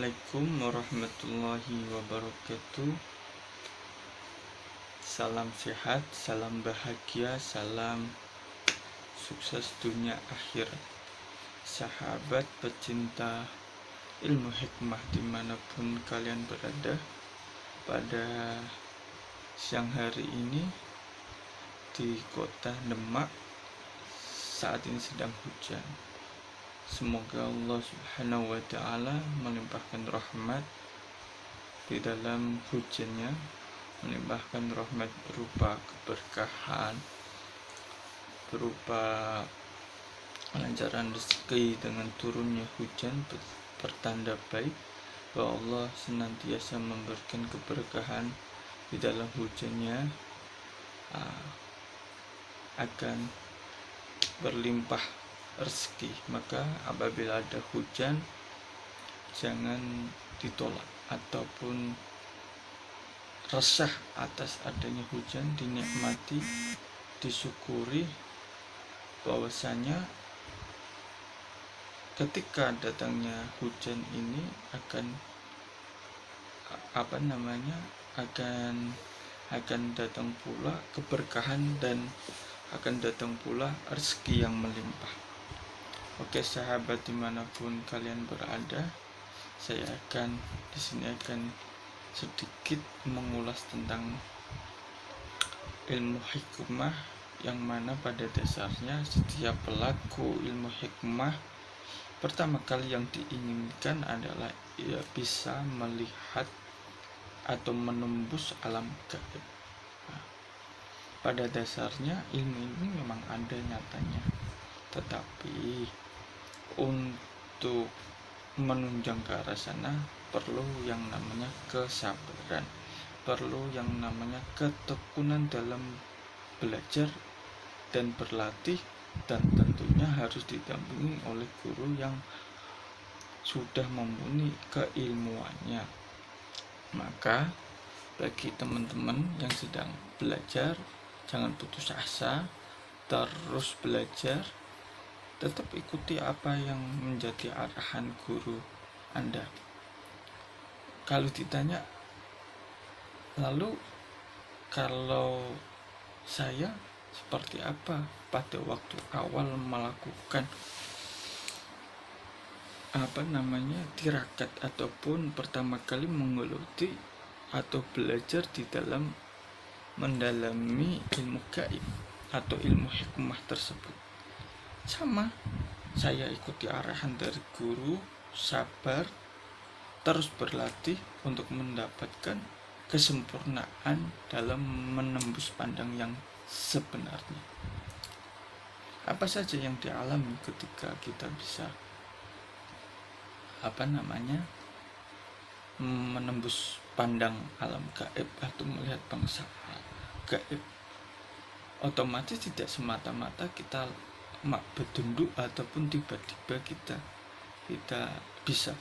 Assalamualaikum warahmatullahi wabarakatuh. Salam sehat, salam bahagia, salam sukses dunia akhirat. Sahabat pecinta ilmu hikmah dimanapun kalian berada, pada siang hari ini di kota Demak saat ini sedang hujan. Semoga Allah Subhanahu wa Ta'ala melimpahkan rahmat di dalam hujannya, melimpahkan rahmat berupa keberkahan, berupa kelancaran rezeki dengan turunnya hujan, pertanda baik bahwa Allah senantiasa memberikan keberkahan di dalam hujannya, akan berlimpah rezeki. Maka apabila ada hujan, jangan ditolak ataupun resah atas adanya hujan, dinikmati, disyukuri bahwasanya ketika datangnya hujan ini akan akan datang pula keberkahan dan akan datang pula rezeki yang melimpah. Oke sahabat, dimanapun kalian berada, saya di sini akan sedikit mengulas tentang ilmu hikmah, yang mana pada dasarnya setiap pelaku ilmu hikmah pertama kali yang diinginkan adalah ia bisa melihat atau menembus alam gaib. Pada dasarnya ilmu ini memang ada nyatanya, tetapi untuk menunjang ke arah sana perlu yang namanya kesabaran, perlu yang namanya ketekunan dalam belajar dan berlatih, dan tentunya harus didampingi oleh guru yang sudah mumpuni keilmuannya. Maka bagi teman-teman yang sedang belajar, jangan putus asa, terus belajar, tetap ikuti apa yang menjadi arahan guru Anda. Kalau ditanya, lalu kalau saya seperti apa pada waktu awal melakukan tirakat ataupun pertama kali menggeluti atau belajar di dalam mendalami ilmu gaib atau ilmu hikmah tersebut? Sama, saya ikuti arahan dari guru, sabar, terus berlatih untuk mendapatkan kesempurnaan dalam menembus pandang yang sebenarnya. Apa saja yang dialami ketika kita bisa menembus pandang alam gaib atau melihat bangsa gaib? Otomatis tidak semata-mata kita bedunduk ataupun tiba-tiba kita bisa.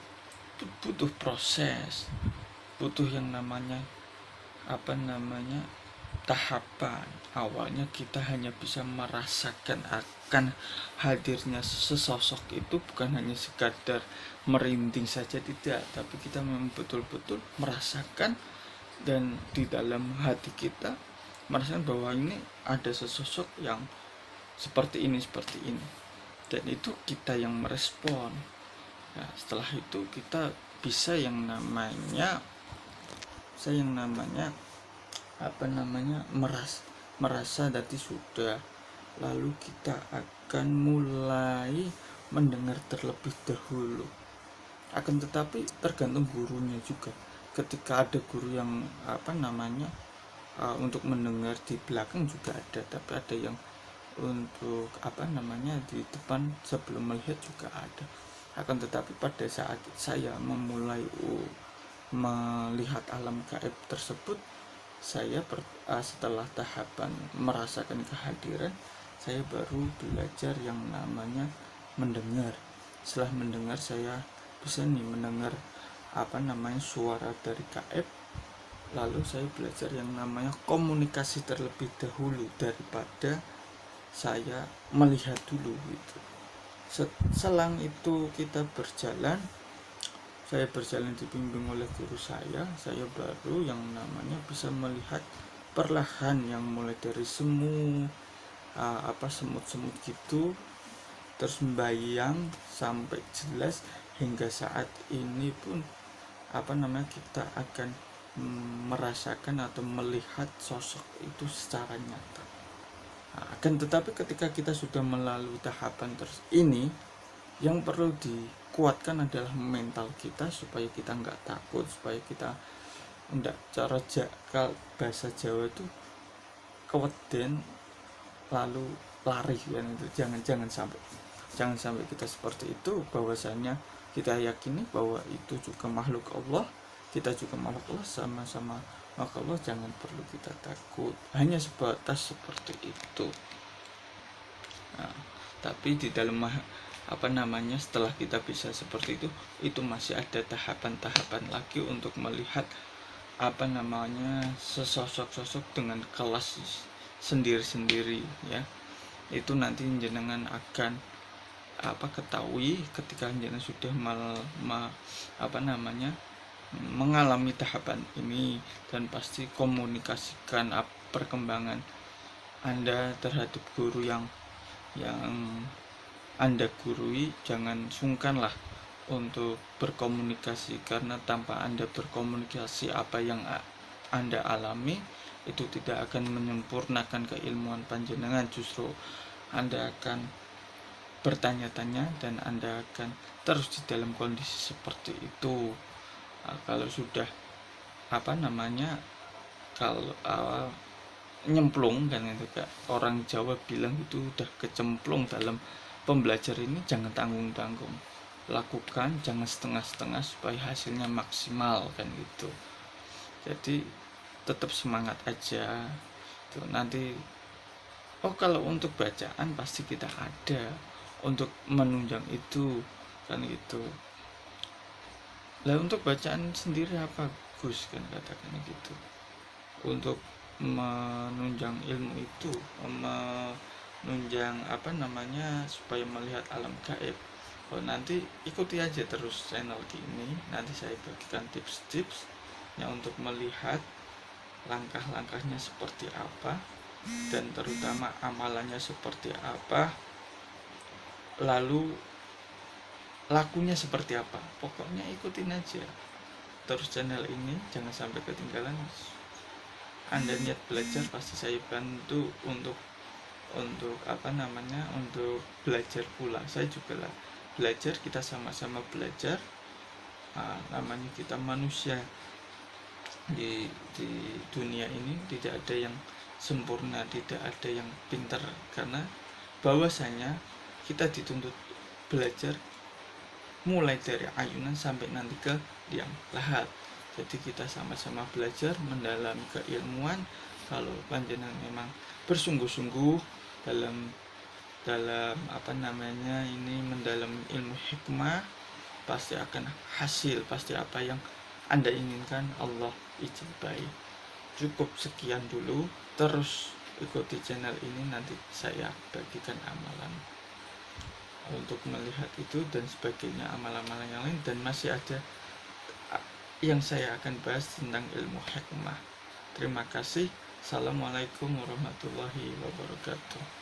Butuh proses, butuh yang namanya tahapan. Awalnya kita hanya bisa merasakan akan hadirnya sesosok itu, bukan hanya sekadar merinding saja, tidak, tapi kita memang betul-betul merasakan, dan di dalam hati kita merasakan bahwa ini ada sesosok yang seperti ini, dan itu kita yang merespon. Nah, setelah itu kita bisa merasa tadi sudah, lalu kita akan mulai mendengar terlebih dahulu. Akan tetapi tergantung gurunya juga. Ketika ada guru yang untuk mendengar di belakang juga ada, tapi ada yang untuk di depan sebelum melihat juga ada. Akan tetapi pada saat saya memulai melihat alam gaib tersebut, saya setelah tahapan merasakan kehadiran, saya baru belajar yang namanya mendengar. Setelah mendengar, saya bisa mendengar suara dari gaib. Lalu saya belajar yang namanya komunikasi terlebih dahulu daripada saya melihat dulu gitu. Selang itu kita berjalan, saya berjalan dibimbing oleh guru saya baru yang namanya bisa melihat perlahan yang mulai dari semu semut-semut gitu, terus membayang sampai jelas hingga saat ini pun kita akan merasakan atau melihat sosok itu secara nyata. Akan tetapi ketika kita sudah melalui tahapan terus ini, yang perlu dikuatkan adalah mental kita supaya kita nggak takut, supaya kita enggak, cara bahasa Jawa itu keweden lalu lari kan, itu jangan sampai kita seperti itu. Bahwasanya kita yakini bahwa itu juga makhluk Allah, kita juga makhluk Allah, sama-sama makhluk Allah, jangan perlu kita takut, hanya sebatas seperti itu. Nah, tapi di dalam setelah kita bisa seperti itu masih ada tahapan-tahapan lagi untuk melihat sesosok-sosok dengan kelas sendiri-sendiri ya. Itu nanti jenengan akan ketahui ketika jenengan sudah mengalami tahapan ini, dan pasti komunikasikan perkembangan Anda terhadap guru yang Anda gurui. Jangan sungkanlah untuk berkomunikasi, karena tanpa Anda berkomunikasi, apa yang Anda alami itu tidak akan menyempurnakan keilmuan panjenengan. Justru Anda akan bertanya-tanya dan Anda akan terus di dalam kondisi seperti itu. Kalau sudah kalau nyemplung kan, itu kayak orang Jawa bilang, itu udah kecemplung dalam pembelajar ini, jangan tanggung-tanggung, lakukan, jangan setengah-setengah supaya hasilnya maksimal kan gitu. Jadi tetap semangat aja tuh. Nanti kalau untuk bacaan pasti kita ada untuk menunjang itu kan gitu. Lah untuk bacaan sendiri apa Gus kan katakan gitu, untuk menunjang ilmu itu, menunjang supaya melihat alam gaib. Nanti ikuti aja terus channel ini, nanti saya bagikan tips-tipsnya untuk melihat langkah-langkahnya seperti apa, dan terutama amalannya seperti apa, lalu lakunya seperti apa. Pokoknya ikutin aja terus channel ini, jangan sampai ketinggalan. Anda niat belajar, pasti saya bantu untuk untuk belajar pula. Saya juga lah belajar, kita sama-sama belajar. Namanya kita manusia di dunia ini, tidak ada yang sempurna, tidak ada yang pintar, karena bahwasanya kita dituntut belajar mulai dari ayunan sampai nanti ke liang lahat. Jadi kita sama-sama belajar mendalami keilmuan. Kalau panjenengan memang bersungguh-sungguh dalam ini mendalam ilmu hikmah, pasti akan hasil, pasti apa yang Anda inginkan Allah ijabai. Cukup sekian dulu, terus ikuti channel ini, nanti saya bagikan amalan untuk melihat itu dan sebagainya, amalan-amalan yang lain, dan masih ada yang saya akan bahas tentang ilmu hikmah. Terima kasih. Assalamualaikum warahmatullahi wabarakatuh.